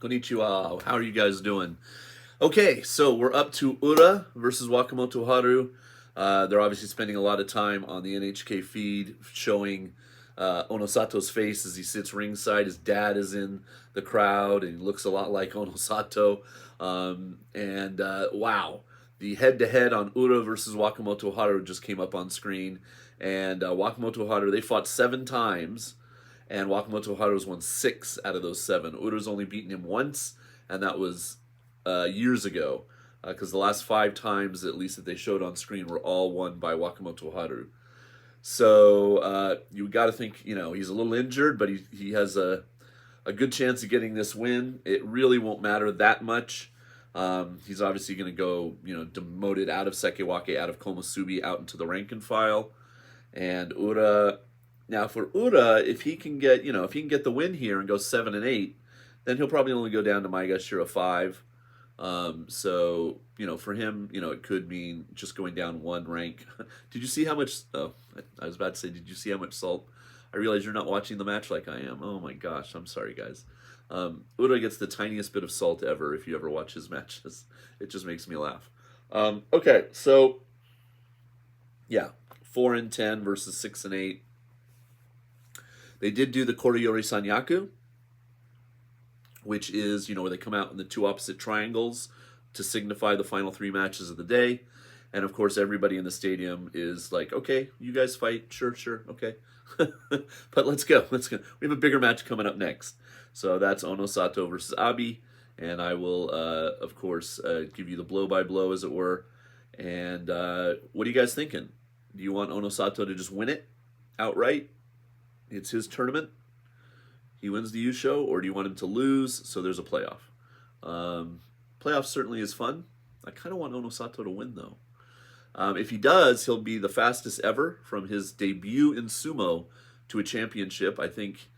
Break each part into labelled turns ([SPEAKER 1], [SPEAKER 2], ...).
[SPEAKER 1] Konnichiwa. How are you guys doing? Okay, so we're up to Ura versus Wakamotoharu. They're obviously spending a lot of time on the NHK feed showing Onosato's face as he sits ringside. His dad is in the crowd and he looks a lot like Onosato. Wow, the head-to-head on Ura versus Wakamotoharu just came up on screen. And Wakamotoharu, they fought 7 times and Wakamotoharu's won 6 out of those 7. Ura's only beaten him once, and that was years ago, because the last 5 times, at least that they showed on screen, were all won by Wakamotoharu. So you got to think, he's a little injured, but he has a good chance of getting this win. It really won't matter that much. He's obviously going to go, demoted out of Sekiwake, out of Komusubi, out into the rank and file. And Ura, now for Ura, if he can get, the win here and go 7-8, then he'll probably only go down to Maegashira 5. So, for him, it could mean just going down 1 rank. Did you see how much, I was about to say, did you see how much salt? I realize you're not watching the match like I am. Oh my gosh, I'm sorry, guys. Ura gets the tiniest bit of salt ever if you ever watch his matches. It just makes me laugh. Okay, so, yeah, 4-10 versus 6-8. They did do the Koriyori Sanyaku, which is, where they come out in the 2 opposite triangles to signify the final 3 matches of the day. And of course, everybody in the stadium is like, okay, you guys fight. Sure, okay. But let's go. We have a bigger match coming up next. So that's Onosato versus Abi. And I will, of course, give you the blow-by-blow, as it were. And what are you guys thinking? Do you want Onosato to just win it outright? It's his tournament. He wins the Yusho, or do you want him to lose so there's a playoff? Playoff certainly is fun. I kind of want Onosato to win, though. If he does, he'll be the fastest ever from his debut in sumo to a championship. I think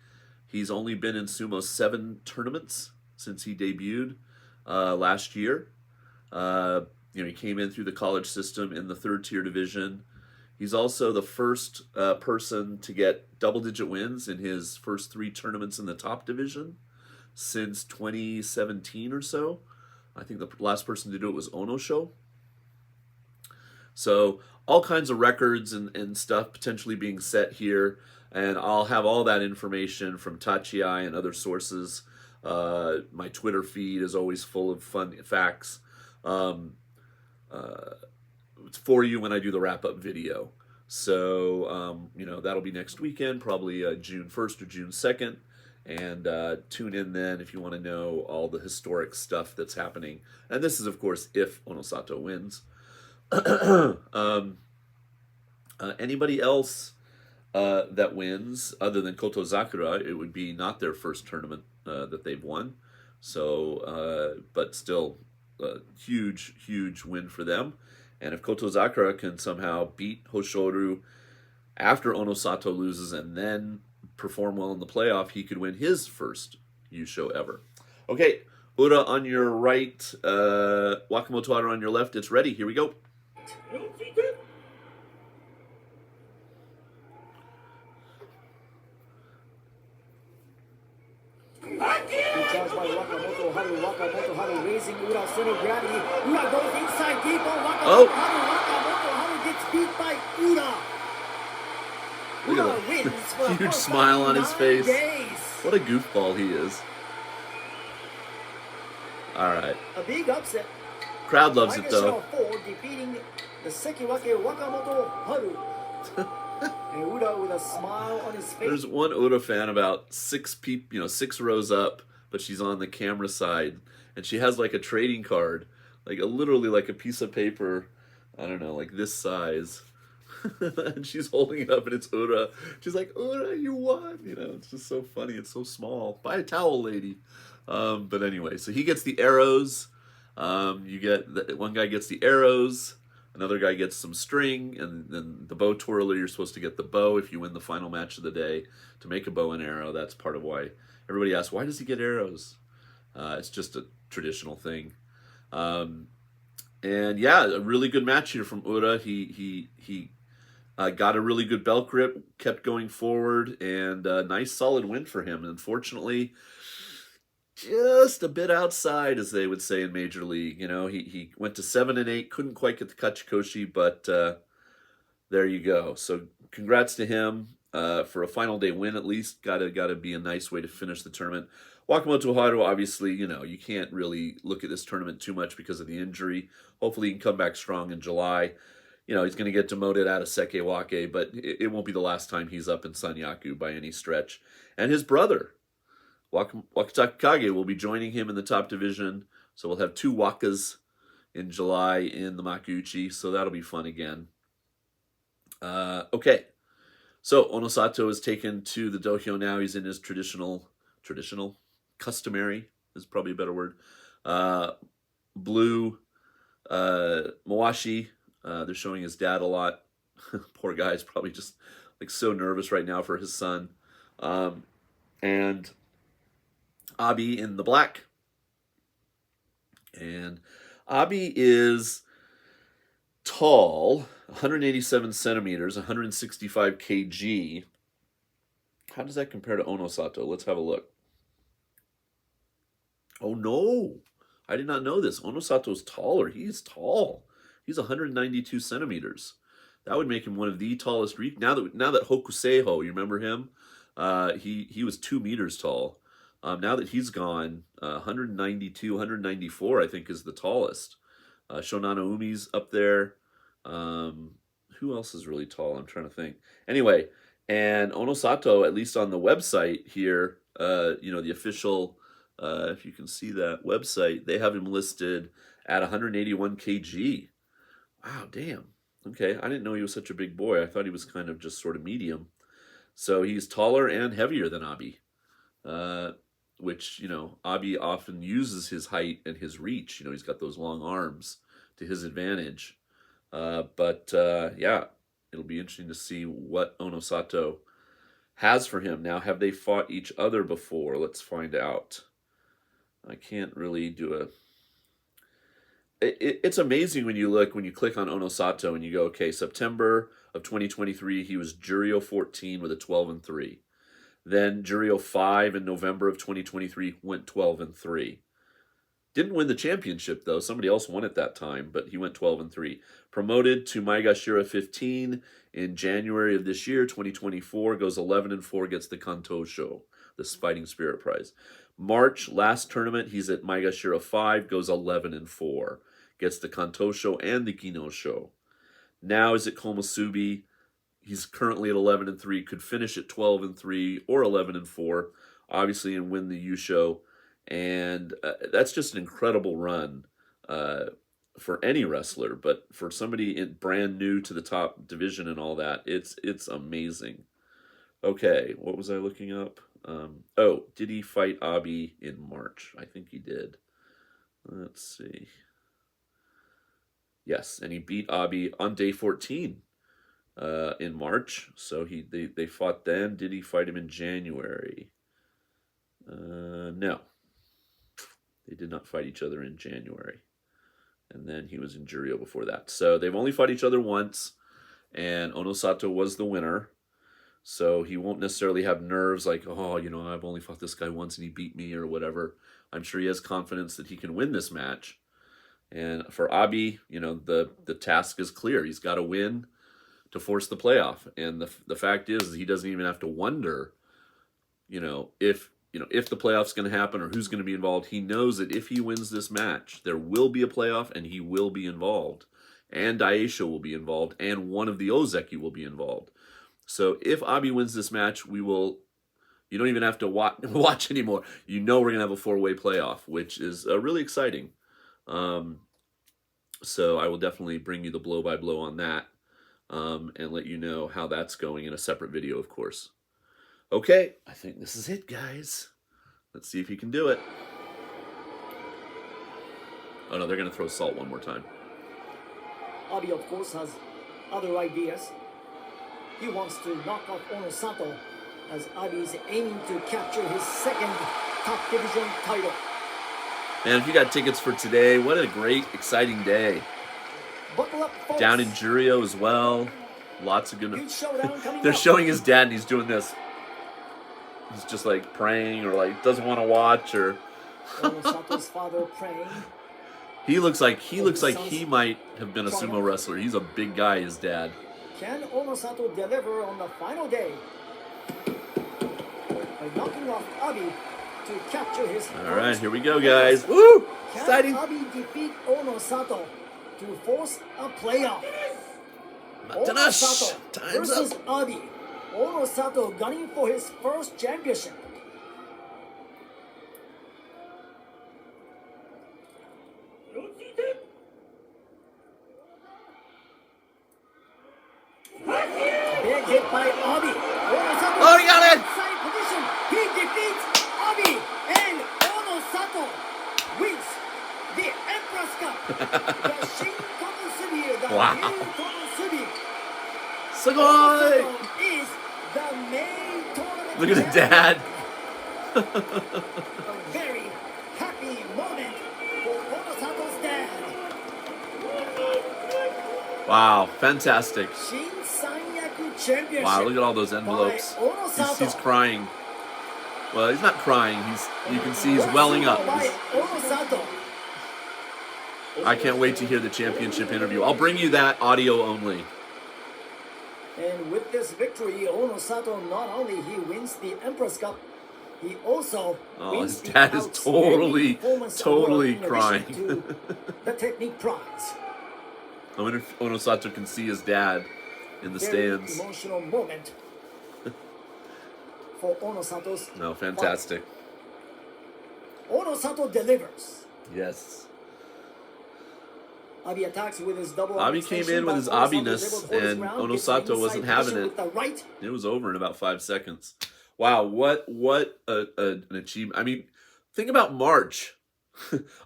[SPEAKER 1] he's only been in sumo 7 tournaments since he debuted last year. He came in through the college system in the 3rd-tier division. He's also the first person to get double-digit wins in his first 3 tournaments in the top division since 2017 or so. I think the last person to do it was Onosho. So all kinds of records and stuff potentially being set here, and I'll have all that information from Tachiai and other sources. My Twitter feed is always full of fun facts. It's for you when I do the wrap-up video. So, that'll be next weekend, probably June 1st or June 2nd. And tune in then if you want to know all the historic stuff that's happening. And this is, of course, if Onosato wins. Anybody else that wins, other than Kotozakura, it would be not their first tournament that they've won. So, but still, huge, huge win for them. And if Kotozakura can somehow beat Hoshoru after Onosato loses and then perform well in the playoff, he could win his first Yusho ever. Okay, Ura on your right, Wakamotoharu on your left. It's ready. Here we go.
[SPEAKER 2] Charged by Wakamotoharu. Wakamotoharu raising Ura center gravity. Ura goes inside deep on Wakamotoharu. Wakamotoharu gets beat by Ura.
[SPEAKER 1] Look at the huge smile on his face. What a goofball he is. All right.
[SPEAKER 2] A big upset.
[SPEAKER 1] Crowd loves it though.
[SPEAKER 2] Defeating the Sekiwake Wakamotoharu. And Ura with a smile on his face.
[SPEAKER 1] There's one Ura fan about 6 people, 6 rows up, but she's on the camera side, and she has like a trading card, literally like a piece of paper, I don't know, like this size. And she's holding it up, and it's Ura. She's like, Ura, you won. It's just so funny. It's so small. Buy a towel, lady. But anyway, so he gets the arrows. One guy gets the arrows. Another guy gets some string, and then the bow twirler, you're supposed to get the bow if you win the final match of the day to make a bow and arrow. That's part of why everybody asks, why does he get arrows? It's just a traditional thing. And yeah, a really good match here from Ura. He got a really good belt grip, kept going forward, and a nice solid win for him. Unfortunately, just a bit outside, as they would say in Major League. You know, he went to 7-8, couldn't quite get the Kachikoshi, but there you go. So congrats to him for a final day win at least. Gotta be a nice way to finish the tournament. Wakamotoharu, obviously, you know, you can't really look at this tournament too much because of the injury. Hopefully he can come back strong in July. You know, he's going to get demoted out of Sekiwake, but it won't be the last time he's up in Sanyaku by any stretch. And his brother, Wakatakage, will be joining him in the top division. So we'll have 2 Wakas in July in the Makuuchi, so that'll be fun again. Okay, so Onosato is taken to the dohyo now. He's in his customary is probably a better word, blue mawashi. They're showing his dad a lot. Poor guy's probably just like so nervous right now for his son. And Abi in the black. And Abi is tall, 187 centimeters, 165 kg. How does that compare to Onosato? Let's have a look. Oh no, I did not know this. Onosato's taller. He's tall. He's 192 centimeters. That would make him one of the tallest. Now that Hokuseiho, you remember him? He was 2 meters tall. Now that he's gone, 192, 194, I think, is the tallest. Shonano Umi's up there. Who else is really tall? I'm trying to think. Anyway, and Onosato, at least on the website here, you know, the official, if you can see that website, they have him listed at 181 kg. Wow, damn. Okay, I didn't know he was such a big boy. I thought he was kind of just sort of medium. So he's taller and heavier than Abi, which, you know, Abi often uses his height and his reach. You know, he's got those long arms to his advantage. Yeah, it'll be interesting to see what Onosato has for him. Now, have they fought each other before? Let's find out. I can't really do a... It's amazing when you click on Onosato and you go, okay, September of 2023, he was Juryo 14 with a 12-3. Then Juryo 5 in November of 2023 went 12-3. Didn't win the championship, though. Somebody else won at that time, but he went 12-3. Promoted to Maegashira 15 in January of this year, 2024. Goes 11-4, gets the Kantosho, the Fighting Spirit Prize. March, last tournament, he's at Maegashira 5, goes 11-4. Gets the Kantosho and the Kinosho. Now is at Komusubi. He's currently at 11-3, could finish at 12-3 or 11-4, obviously, and win the Yusho. And that's just an incredible run for any wrestler, but for somebody brand new to the top division and all that, it's amazing. Okay, what was I looking up? Oh, did he fight Abi in March? I think he did. Let's see. Yes, and he beat Abi on day 14 in March. So they fought then. Did he fight him in January? No. They did not fight each other in January. And then he was in Juryo before that. So they've only fought each other once, and Onosato was the winner. So he won't necessarily have nerves like, oh, you know, I've only fought this guy once and he beat me or whatever. I'm sure he has confidence that he can win this match. And for Abi, you know, the task is clear. He's got to win to force the playoff. And the fact is he doesn't even have to wonder, if the playoff's going to happen or who's going to be involved. He knows that if he wins this match, there will be a playoff and he will be involved. And Daisho will be involved and one of the Ozeki will be involved. So if Abi wins this match, you don't even have to watch anymore. You know we're going to have a 4-way playoff, which is really exciting. So I will definitely bring you the blow-by-blow on that and let you know how that's going in a separate video, of course. Okay, I think this is it, guys. Let's see if he can do it. Oh, no, they're going to throw salt one more time.
[SPEAKER 2] Abi, of course, has other ideas. He wants to knock off Onosato as Abi is aiming to capture his second top division title.
[SPEAKER 1] Man, if you got tickets for today, what a great, exciting day.
[SPEAKER 2] Buckle up, folks.
[SPEAKER 1] Down in Juryo as well. Lots of good...
[SPEAKER 2] They're
[SPEAKER 1] They're showing his dad and he's doing this. He's just like praying or like doesn't want to watch or
[SPEAKER 2] Onosato's father praying.
[SPEAKER 1] He looks like he might have been a sumo wrestler. He's a big guy, his dad.
[SPEAKER 2] Can Onosato deliver on the final day by knocking off Abi to capture his
[SPEAKER 1] All right, here we go, guys. Woo! Exciting.
[SPEAKER 2] Can Abi defeat Onosato to force a playoff? Onosato
[SPEAKER 1] Time's
[SPEAKER 2] versus
[SPEAKER 1] up.
[SPEAKER 2] Abi. Onosato gunning for his first championship. Big hit by Abi. Onosato
[SPEAKER 1] Oh, he got it!
[SPEAKER 2] side position. He defeats Abi, and Onosato wins the Empress Cup. The Shin Komusubi, the
[SPEAKER 1] Wow.
[SPEAKER 2] new Komusubi.
[SPEAKER 1] Sugoi!
[SPEAKER 2] Onosato is the main tournament
[SPEAKER 1] Look at the
[SPEAKER 2] champion.
[SPEAKER 1] dad.
[SPEAKER 2] A very happy moment for Onosato's dad.
[SPEAKER 1] Wow, fantastic.
[SPEAKER 2] Shin Sanyaku Championship.
[SPEAKER 1] Wow, look at all those envelopes.
[SPEAKER 2] by Onosato.
[SPEAKER 1] He's crying. Well, he's not crying. You can see he's welling up.
[SPEAKER 2] By Onosato.
[SPEAKER 1] I can't wait to hear the championship interview. I'll bring you that audio only.
[SPEAKER 2] And with this victory, Onosato not only he wins the Empress Cup, he also wins
[SPEAKER 1] his
[SPEAKER 2] the
[SPEAKER 1] dad is
[SPEAKER 2] Outstanding Performance
[SPEAKER 1] totally
[SPEAKER 2] Award in
[SPEAKER 1] crying.
[SPEAKER 2] addition to the technique prize.
[SPEAKER 1] I wonder if Onosato can see his dad in the
[SPEAKER 2] Very
[SPEAKER 1] stands.
[SPEAKER 2] emotional moment for Onosato's.
[SPEAKER 1] No, fantastic.
[SPEAKER 2] Onosato delivers.
[SPEAKER 1] Yes.
[SPEAKER 2] Abi attacks with his double.
[SPEAKER 1] Abi came in with his Abi-ness, and Onosato wasn't having it.
[SPEAKER 2] Right.
[SPEAKER 1] It was over in about 5 seconds. Wow, what an achievement. I mean, think about March.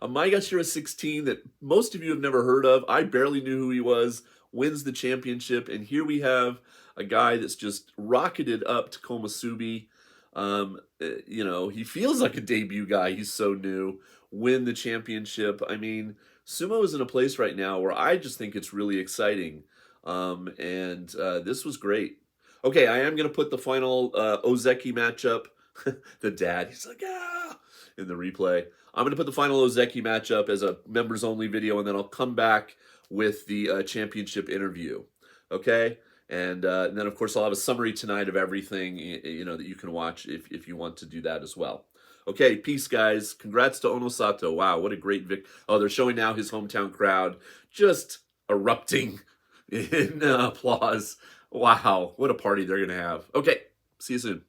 [SPEAKER 1] A Maegashira 16 that most of you have never heard of. I barely knew who he was. Wins the championship, and here we have a guy that's just rocketed up to Komusubi. You know, he feels like a debut guy. He's so new. Win the championship. I mean, sumo is in a place right now where I just think it's really exciting. And this was great. Okay, I am going to put the final Ozeki matchup. The dad, he's like, ah, in the replay. I'm going to put the final Ozeki matchup as a members-only video, and then I'll come back with the championship interview. Okay? And then, of course, I'll have a summary tonight of everything, you know, that you can watch if you want to do that as well. Okay, peace, guys. Congrats to Onosato. Wow, what a great Oh, they're showing now his hometown crowd just erupting in applause. Wow, what a party they're going to have. Okay, see you soon.